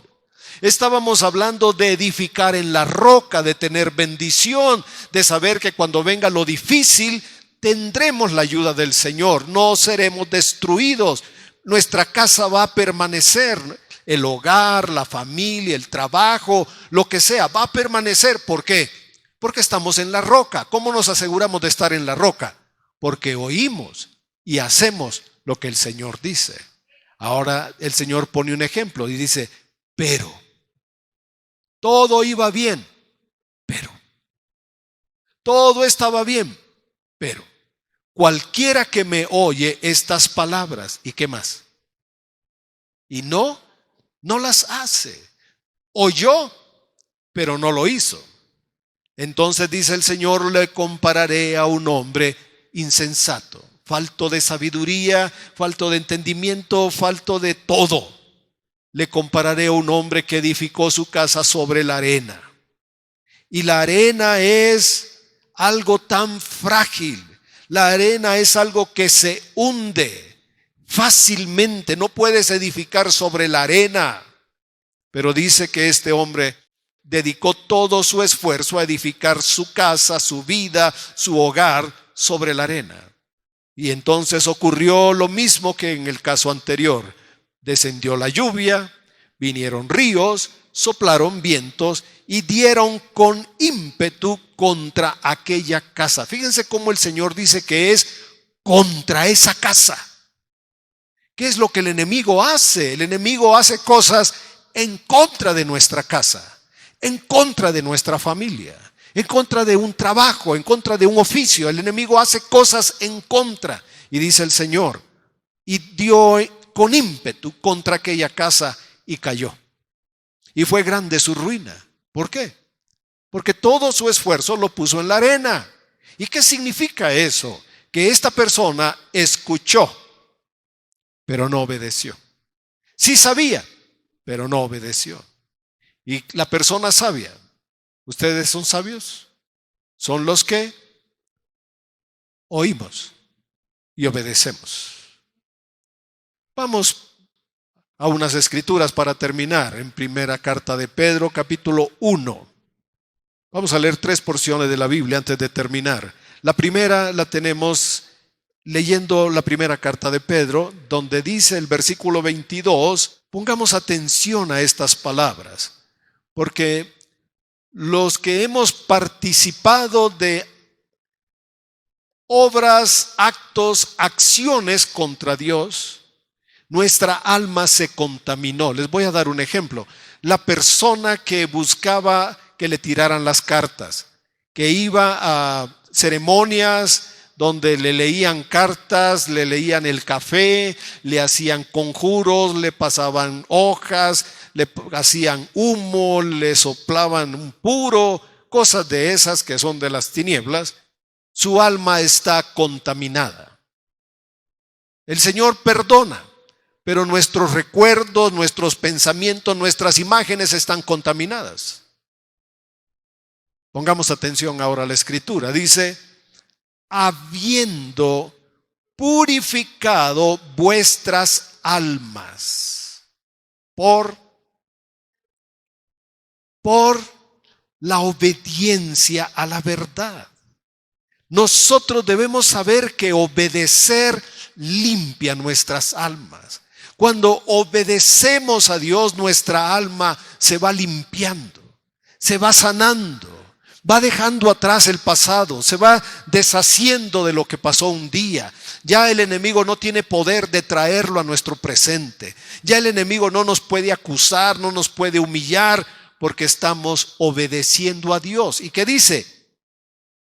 Estábamos hablando de edificar en la roca, de tener bendición, de saber que cuando venga lo difícil, tendremos la ayuda del Señor, no seremos destruidos, nuestra casa va a permanecer, el hogar, la familia, el trabajo, lo que sea, va a permanecer. ¿Por qué? Porque estamos en la roca. ¿Cómo nos aseguramos de estar en la roca? Porque oímos y hacemos lo que el Señor dice. Ahora el Señor pone un ejemplo y dice, pero todo iba bien, pero todo estaba bien, pero cualquiera que me oye estas palabras, ¿y qué más? Y no las hace. Oyó, pero no lo hizo. Entonces dice el Señor, le compararé a un hombre insensato, falto de sabiduría, falto de entendimiento, falto de todo. Le compararé a un hombre que edificó su casa sobre la arena. Y la arena es algo tan frágil. La arena es algo que se hunde fácilmente. No puedes edificar sobre la arena. Pero dice que este hombre dedicó todo su esfuerzo a edificar su casa, su vida, su hogar sobre la arena. Y entonces ocurrió lo mismo que en el caso anterior. Descendió la lluvia, vinieron ríos, soplaron vientos y dieron con ímpetu contra aquella casa. Fíjense cómo el Señor dice que es contra esa casa. ¿Qué es lo que el enemigo hace? El enemigo hace cosas en contra de nuestra casa, en contra de nuestra familia, en contra de un trabajo, en contra de un oficio. El enemigo hace cosas en contra. Y dice el Señor, y dio con ímpetu contra aquella casa y cayó. Y fue grande su ruina. ¿Por qué? Porque todo su esfuerzo lo puso en la arena. ¿Y qué significa eso? Que esta persona escuchó, pero no obedeció. Sí sabía, pero no obedeció. Y la persona sabia, ¿ustedes son sabios? Son los que oímos y obedecemos. Vamos a unas escrituras para terminar. En primera carta de Pedro, capítulo 1. Vamos a leer 3 porciones de la Biblia antes de terminar. La primera la tenemos leyendo la primera carta de Pedro, donde dice el versículo 22, pongamos atención a estas palabras, porque los que hemos participado de obras, actos, acciones contra Dios, nuestra alma se contaminó. Les voy a dar un ejemplo. La persona que buscaba que le tiraran las cartas, que iba a ceremonias donde le leían cartas, le leían el café, le hacían conjuros, le pasaban hojas, le hacían humo, le soplaban un puro, cosas de esas que son de las tinieblas. Su alma está contaminada. El Señor perdona, pero nuestros recuerdos, nuestros pensamientos, nuestras imágenes están contaminadas. Pongamos atención ahora a la escritura. Dice, habiendo purificado vuestras almas por la obediencia a la verdad. Nosotros debemos saber que obedecer limpia nuestras almas. Cuando obedecemos a Dios, nuestra alma se va limpiando, se va sanando, va dejando atrás el pasado, se va deshaciendo de lo que pasó un día. Ya el enemigo no tiene poder de traerlo a nuestro presente. Ya el enemigo no nos puede acusar, no nos puede humillar, porque estamos obedeciendo a Dios. ¿Y qué dice?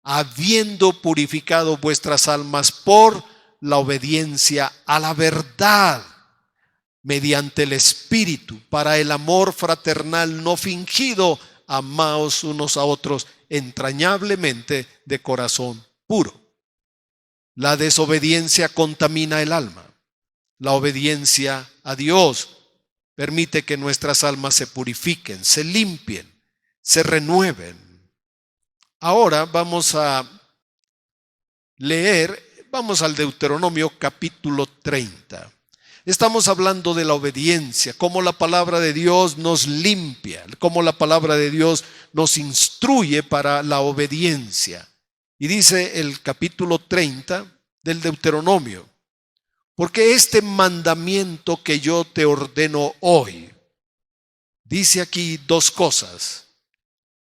Habiendo purificado vuestras almas por la obediencia a la verdad, mediante el Espíritu, para el amor fraternal no fingido, amaos unos a otros entrañablemente de corazón puro. La desobediencia contamina el alma. La obediencia a Dios permite que nuestras almas se purifiquen, se limpien, se renueven. Ahora vamos a leer, vamos al Deuteronomio capítulo 30. Estamos hablando de la obediencia, cómo la palabra de Dios nos limpia, cómo la palabra de Dios nos instruye para la obediencia. Y dice el capítulo 30 del Deuteronomio, porque este mandamiento que yo te ordeno hoy, dice aquí dos cosas,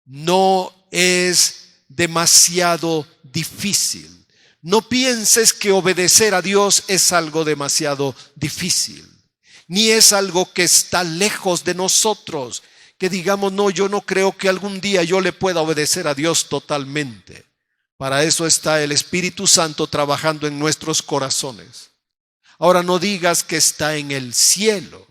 no es demasiado difícil. No pienses que obedecer a Dios es algo demasiado difícil, ni es algo que está lejos de nosotros, que digamos, no, yo no creo que algún día yo le pueda obedecer a Dios totalmente. Para eso está el Espíritu Santo trabajando en nuestros corazones. Ahora no digas que está en el cielo,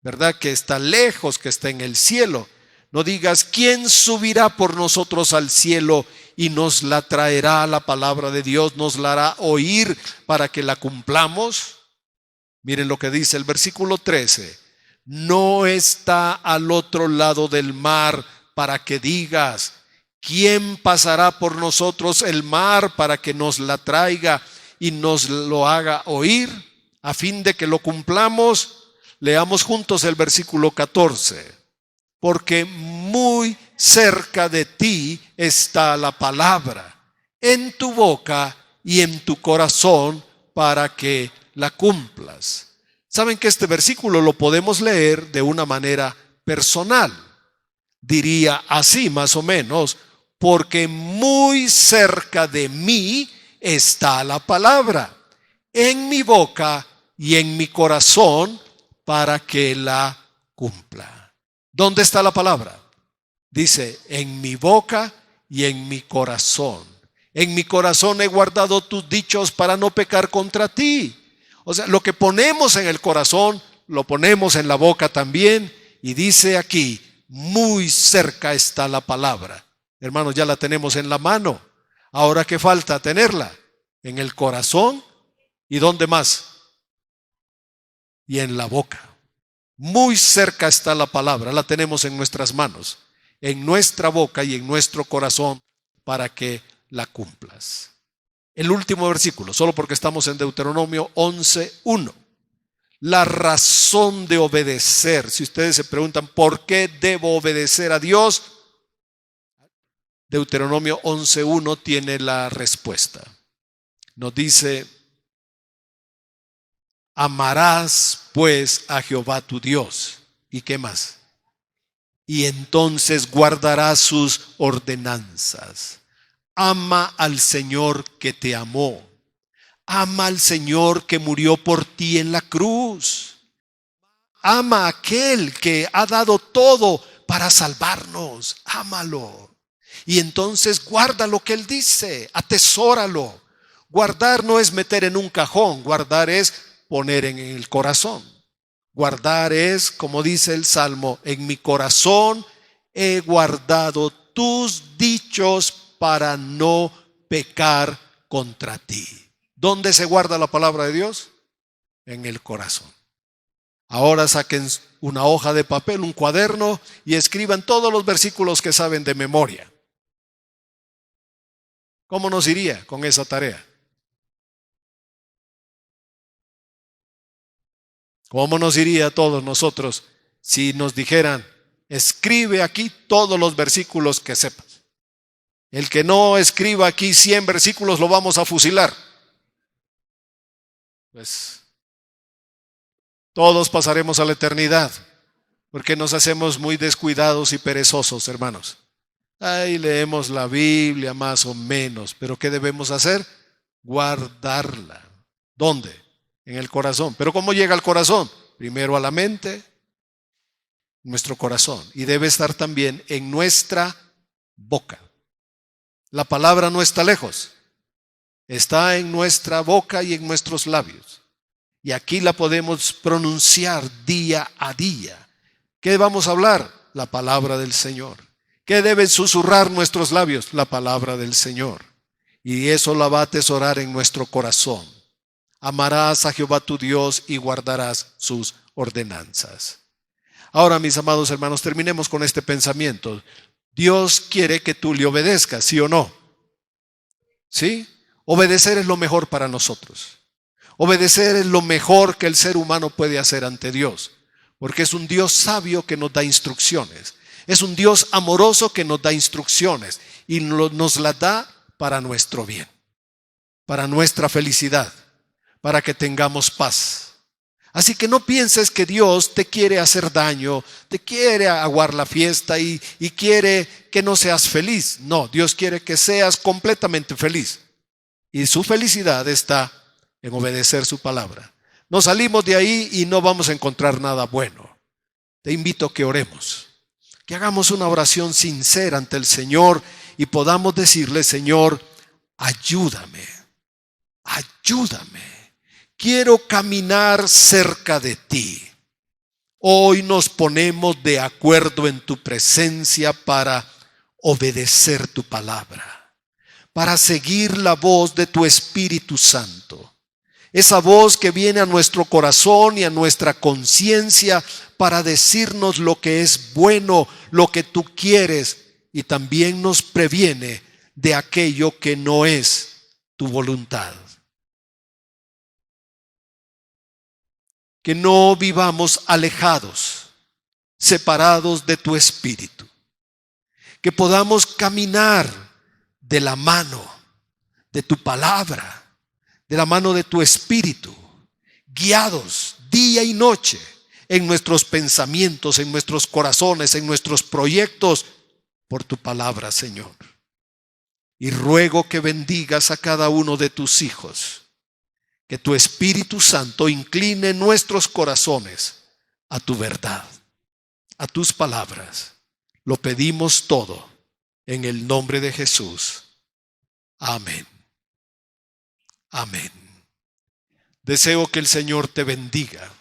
¿verdad? Que está lejos, que está en el cielo. No digas, ¿quién subirá por nosotros al cielo y nos la traerá la palabra de Dios, nos la hará oír para que la cumplamos? Miren lo que dice el versículo 13. No está al otro lado del mar para que digas, ¿quién pasará por nosotros el mar para que nos la traiga y nos lo haga oír? A fin de que lo cumplamos, leamos juntos el versículo 14. Porque muy cerca de ti está la palabra, en tu boca y en tu corazón, para que la cumplas. Saben que este versículo lo podemos leer de una manera personal. Diría así más o menos, porque muy cerca de mí está la palabra, en mi boca y en mi corazón, para que la cumpla. ¿Dónde está la palabra? Dice, en mi boca y en mi corazón. En mi corazón he guardado tus dichos para no pecar contra ti. O sea, lo que ponemos en el corazón, lo ponemos en la boca también. Y dice aquí, muy cerca está la palabra. Hermanos, ya la tenemos en la mano. Ahora, ¿qué falta? Tenerla en el corazón. ¿Y dónde más? Y en la boca. Muy cerca está la palabra, la tenemos en nuestras manos, en nuestra boca y en nuestro corazón, para que la cumplas. El último versículo, solo porque estamos en Deuteronomio 11:1. La razón de obedecer. Si ustedes se preguntan, ¿por qué debo obedecer a Dios? Deuteronomio 11:1 tiene la respuesta. Nos dice, amarás pues a Jehová tu Dios. ¿Y qué más? Y entonces guardarás sus ordenanzas. Ama al Señor que te amó. Ama al Señor que murió por ti en la cruz. Ama a aquel que ha dado todo para salvarnos. Ámalo. Y entonces guarda lo que Él dice. Atesóralo. Guardar no es meter en un cajón. Guardar es poner en el corazón. Guardar es, como dice el Salmo, en mi corazón he guardado tus dichos para no pecar contra ti. ¿Dónde se guarda la palabra de Dios? En el corazón. Ahora saquen una hoja de papel, un cuaderno y escriban todos los versículos que saben de memoria. ¿Cómo nos iría con esa tarea? ¿Cómo nos iría a todos nosotros si nos dijeran, escribe aquí todos los versículos que sepas? El que no escriba aquí 100 versículos lo vamos a fusilar. Pues todos pasaremos a la eternidad, porque nos hacemos muy descuidados y perezosos, hermanos. Ahí leemos la Biblia más o menos, pero ¿qué debemos hacer? Guardarla. ¿Dónde? En el corazón. ¿Pero cómo llega al corazón? Primero a la mente, nuestro corazón. Y debe estar también en nuestra boca. La palabra no está lejos. Está en nuestra boca y en nuestros labios. Y aquí la podemos pronunciar día a día. ¿Qué vamos a hablar? La palabra del Señor. ¿Qué deben susurrar nuestros labios? La palabra del Señor. Y eso la va a atesorar en nuestro corazón. Amarás a Jehová tu Dios y guardarás sus ordenanzas. Ahora, mis amados hermanos, terminemos con este pensamiento. Dios quiere que tú le obedezcas, ¿sí o no? ¿Sí? Obedecer es lo mejor para nosotros. Obedecer es lo mejor que el ser humano puede hacer ante Dios, porque es un Dios sabio que nos da instrucciones. Es un Dios amoroso que nos da instrucciones y nos las da para nuestro bien, para nuestra felicidad, para que tengamos paz. Así que no pienses que Dios te quiere hacer daño, te quiere aguar la fiesta y quiere que no seas feliz. No, Dios quiere que seas completamente feliz. Y su felicidad está en obedecer su palabra. Nos salimos de ahí y no vamos a encontrar nada bueno. Te invito a que oremos. Que hagamos una oración sincera ante el Señor y podamos decirle: Señor, ayúdame, ayúdame. Quiero caminar cerca de ti. Hoy nos ponemos de acuerdo en tu presencia para obedecer tu palabra, para seguir la voz de tu Espíritu Santo. Esa voz que viene a nuestro corazón y a nuestra conciencia para decirnos lo que es bueno, lo que tú quieres, y también nos previene de aquello que no es tu voluntad. Que no vivamos alejados, separados de tu Espíritu. Que podamos caminar de la mano de tu palabra, de la mano de tu Espíritu, guiados día y noche en nuestros pensamientos, en nuestros corazones, en nuestros proyectos, por tu palabra, Señor. Y ruego que bendigas a cada uno de tus hijos, que tu Espíritu Santo incline nuestros corazones a tu verdad, a tus palabras. Lo pedimos todo en el nombre de Jesús. Amén. Amén. Deseo que el Señor te bendiga,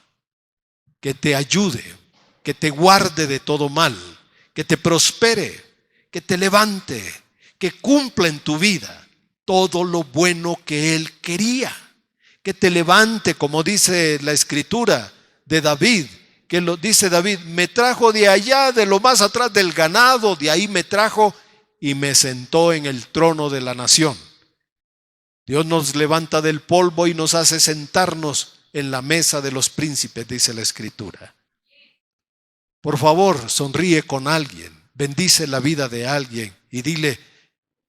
que te ayude, que te guarde de todo mal, que te prospere, que te levante, que cumpla en tu vida todo lo bueno que Él quería. Que te levante, como dice la Escritura de David, que lo dice David: me trajo de allá, de lo más atrás del ganado, de ahí me trajo y me sentó en el trono de la nación. Dios nos levanta del polvo y nos hace sentarnos en la mesa de los príncipes, dice la Escritura. Por favor, sonríe con alguien, bendice la vida de alguien y dile: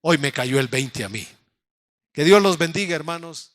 hoy me cayó el 20 a mí. Que Dios los bendiga, hermanos.